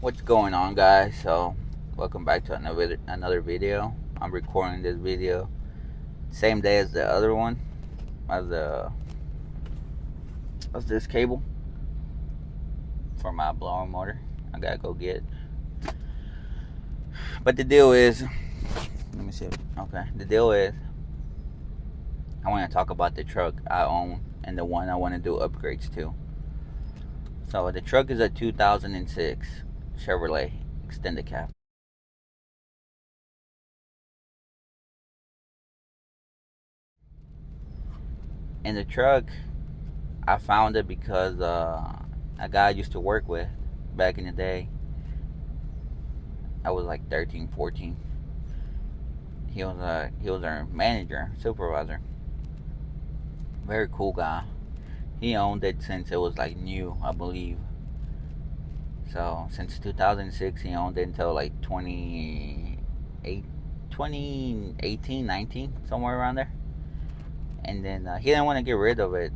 What's going on, guys? So welcome back to another video. I'm recording this video same day as the other one, as the as this cable for my blower motor. I gotta go get. But the deal is, let me see. Okay, the deal is, I want to talk about the truck I own and the one I want to do upgrades to. So the truck is a 2006 Chevrolet extended cab. And the truck, I found it because a guy I used to work with back in the day. I was like 13, 14. He was our manager, supervisor. Very cool guy. He owned it since it was like new, I believe. So since 2006, he owned it until like 2018, 19, somewhere around there. And then he didn't want to get rid of it.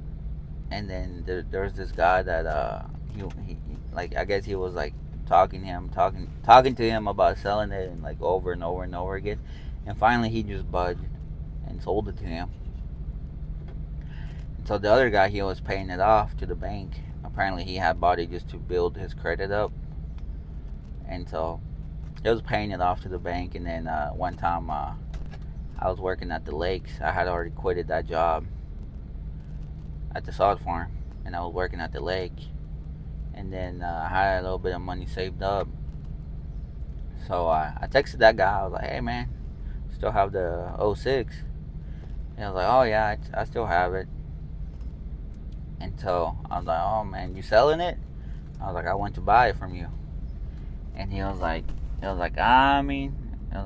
And then there's this guy that he like, I guess he was like talking to him about selling it, and like over and over and over again. And finally he just budged and sold it to him. So the other guy, he was paying it off to the bank. Apparently he had bought it just to build his credit up. And so he was paying it off to the bank. And then one time I was working at the lakes. I had already quitted that job at the sod farm, and I was working at the lake. And then I had a little bit of money saved up. So I texted that guy. I was like, hey man, still have the '06? And he was like, oh yeah, I still have it. And so I was like, oh man, you selling it? I was like, I went to buy it from you. And I mean, it was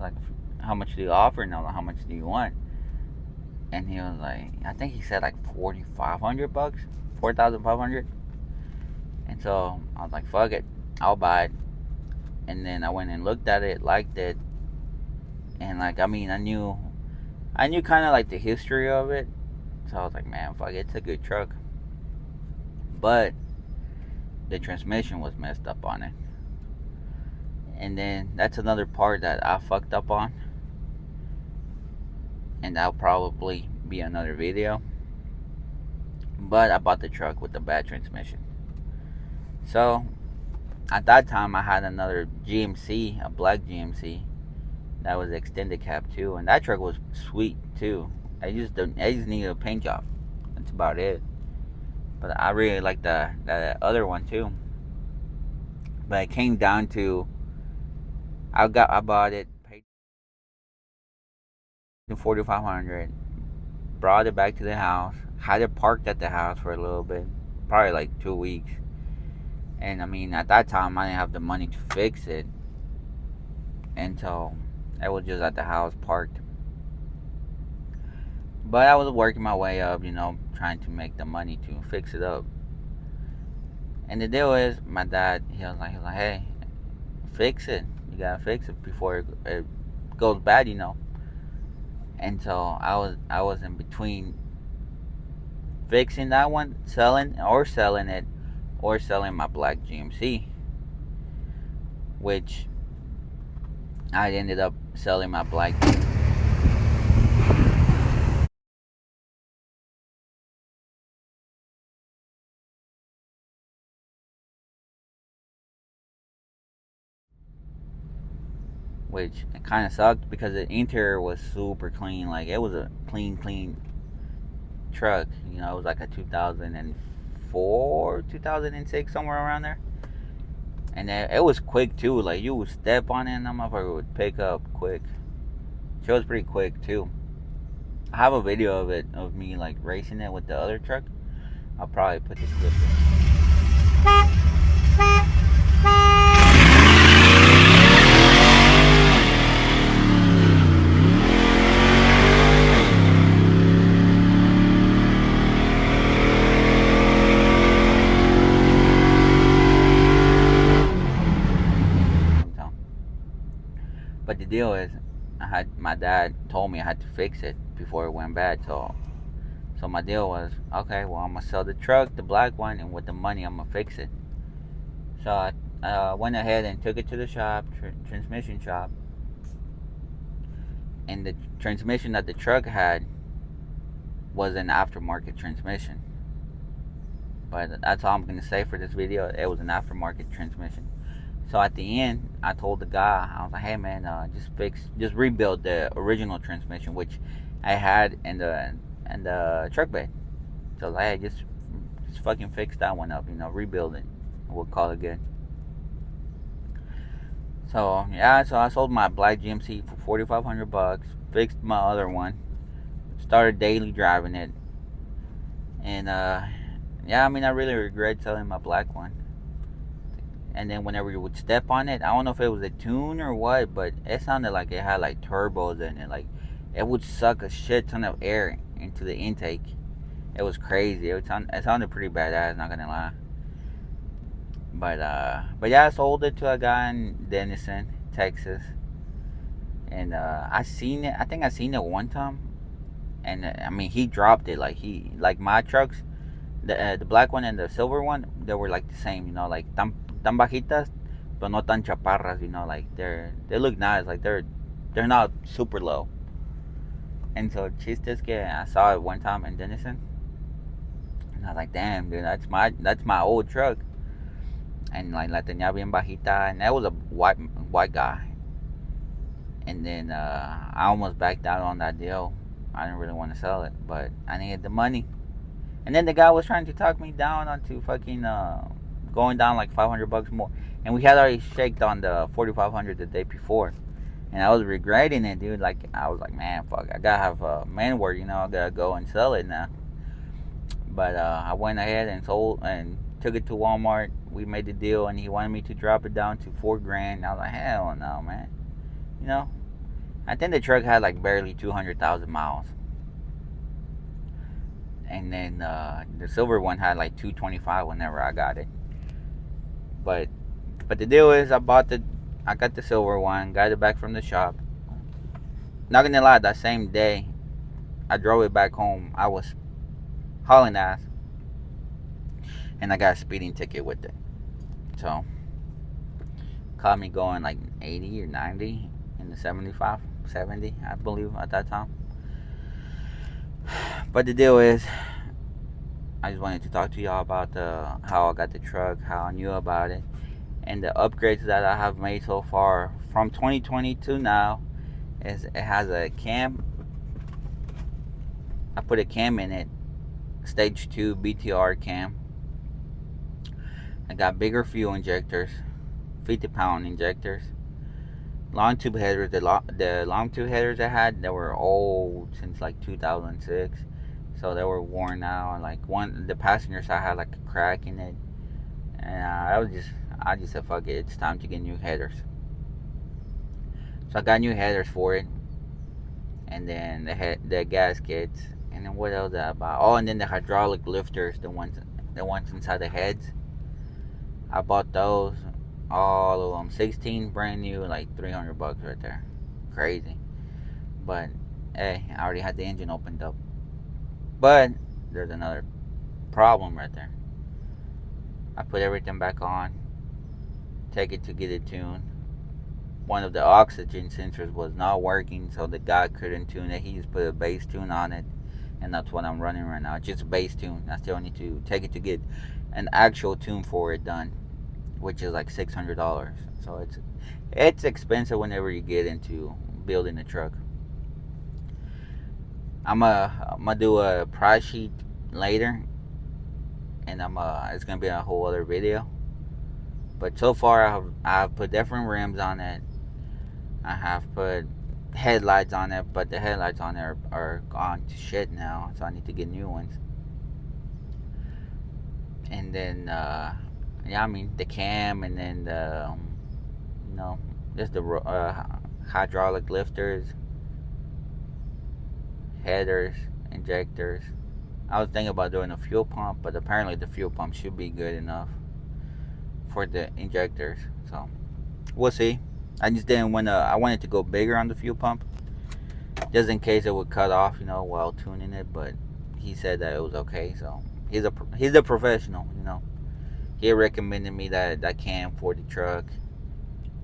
like, how much do you offer? And I was like, how much do you want? And he was like, I think he said like $4,500, 4,500. And so I was like, fuck it, I'll buy it. And then I went and looked at it, liked it, and like, I mean, I knew kind of like the history of it. So I was like, man, fuck it, it's a good truck. But the transmission was messed up on it. And then that's another part that I fucked up on. And that'll probably be another video. But I bought the truck with the bad transmission. So at that time I had another GMC, a black GMC, that was extended cab too. And that truck was sweet too. I just needed a paint job. That's about it. But I really like that other one too. But it came down to, I bought it, paid $4,500, brought it back to the house, had it parked at the house for a little bit, probably like 2 weeks. And I mean, at that time I didn't have the money to fix it, and so I was just at the house parked. But I was working my way up, trying to make the money to fix it up. And the deal is, my dad, he was like, hey, fix it. You gotta fix it before it goes bad. And so I was in between fixing that one, selling it, or selling my black GMC, which I ended up selling my black, which it kind of sucked because the interior was super clean. Like, it was a clean truck. It was like a 2004, 2006, somewhere around there. And it was quick too. Like, you would step on it and that motherfucker would pick up quick. She was pretty quick too. I have a video of it, of me like racing it with the other truck. I'll probably put this clip in. But the deal is, my dad told me I had to fix it before it went bad. So my deal was, okay, well, I'm gonna sell the truck, the black one, and with the money I'm gonna fix it. So went ahead and took it to the shop, transmission shop, and the transmission that the truck had was an aftermarket transmission. But that's all I'm gonna say for this video. It was an aftermarket transmission. So at the end, I told the guy, I was like, "Hey man, just rebuild the original transmission, which I had in the truck bed. So like, hey, just fucking fix that one up, rebuild it. We'll call it good." So yeah, so I sold my black GMC for $4,500. Fixed my other one. Started daily driving it, and yeah, I mean, I really regret selling my black one. And then whenever you would step on it, I don't know if it was a tune or what, but it sounded like it had like turbos in it. Like it would suck a shit ton of air into the intake. It was crazy. It sounded pretty badass, not gonna lie. But yeah, I sold it to a guy in Denison, Texas, and I seen it. I think I seen it one time, and I mean he dropped it like my trucks, the black one and the silver one, they were like the same, like tan bajitas, but no tan chaparras, like they look nice, like they're not super low. And so chistes que I saw it one time in Denison, and I was like, damn, dude, that's my old truck, and like la tenía bien bajita, and that was a white guy. And then I almost backed out on that deal. I didn't really want to sell it, but I needed the money. And then the guy was trying to talk me down onto fucking going down like $500 more. And we had already shaked on the 4,500 the day before, and I was regretting it, dude. Like I was like, man, fuck, I gotta have a man word, I gotta go and sell it now. But I went ahead and sold and took it to Walmart. We made the deal, and he wanted me to drop it down to $4,000. I was like, hell no, man. I think the truck had like barely 200,000 miles. And then the silver one had like 225 whenever I got it. But the deal is, I got the silver one, got it back from the shop. Not gonna lie, that same day I drove it back home, I was hauling ass, and I got a speeding ticket with it. So caught me going like 80 or 90 in the 75, 70, I believe at that time. But the deal is, I just wanted to talk to y'all about how I got the truck, how I knew about it, and the upgrades that I have made so far from 2020 to now. Is it has a cam. I put a cam in it, stage 2 BTR cam. I got bigger fuel injectors, 50-pound injectors. Long tube headers. The long tube headers I had, they were old since like 2006, so they were worn out. Like the passenger side had like a crack in it, and I just said, fuck it, it's time to get new headers. So I got new headers for it, and then the gaskets, and then what else did I buy? Oh, and then the hydraulic lifters, the ones inside the heads. I bought those, all of them, 16 brand new, like $300 right there. Crazy. But hey, I already had the engine opened up. But there's another problem right there. I put everything back on, take it to get it tuned. One of the oxygen sensors was not working, so the guy couldn't tune it. He just put a base tune on it, and that's what I'm running right now. Just a base tune. I still need to take it to get an actual tune for it done, which is like $600. So it's expensive whenever you get into building a truck. I'm gonna do a price sheet later, and it's gonna be a whole other video. But so far, I've put different rims on it. I have put headlights on it, but the headlights on it are gone to shit now, so I need to get new ones. And then yeah, I mean the cam, and then the just the hydraulic lifters, headers, injectors. I was thinking about doing a fuel pump, but apparently the fuel pump should be good enough for the injectors. So we'll see. I just didn't want to. I wanted to go bigger on the fuel pump, just in case it would cut off, while tuning it. But he said that it was okay. So he's a professional. he recommended me that cam for the truck.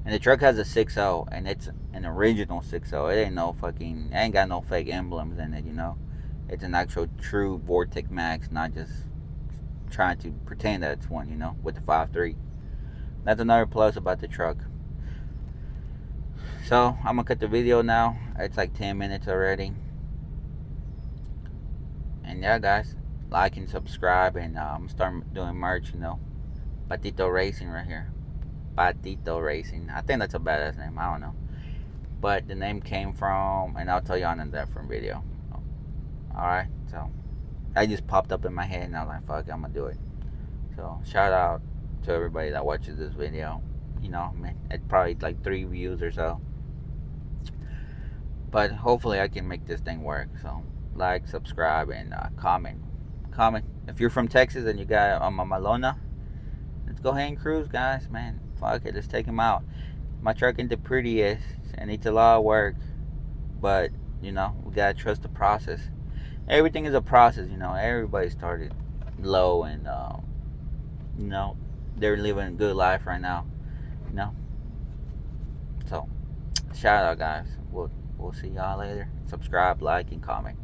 And the truck has a 6.0, and it's an original 6.0. It ain't no fucking, it ain't got no fake emblems in it, you know. It's an actual true Vortec Max, not just trying to pretend that it's one, you know, with the 5.3. That's another plus about the truck. So I'm gonna cut the video now. It's like 10 minutes already. And yeah, guys, like and subscribe, and I'm gonna start doing merch, you know. Patito Racing right here. Patito Racing. I think that's a badass name. I don't know. But the name came from, and I'll tell you on a different video. Alright, so I just popped up in my head and I was like, fuck, I'm gonna do it. So shout out to everybody that watches this video. You know, man, it's probably like 3 views or so. But hopefully I can make this thing work. So like, subscribe, and comment. If you're from Texas and you got a Malona, let's go ahead and cruise, guys, man. Fuck it, let's take him out. My truck ain't the prettiest and it's a lot of work, but you know, we gotta trust the process. Everything is a process, you know. Everybody started low, and you know, they're living a good life right now, you know. So shout out, guys. We'll see y'all later. Subscribe, like, and comment.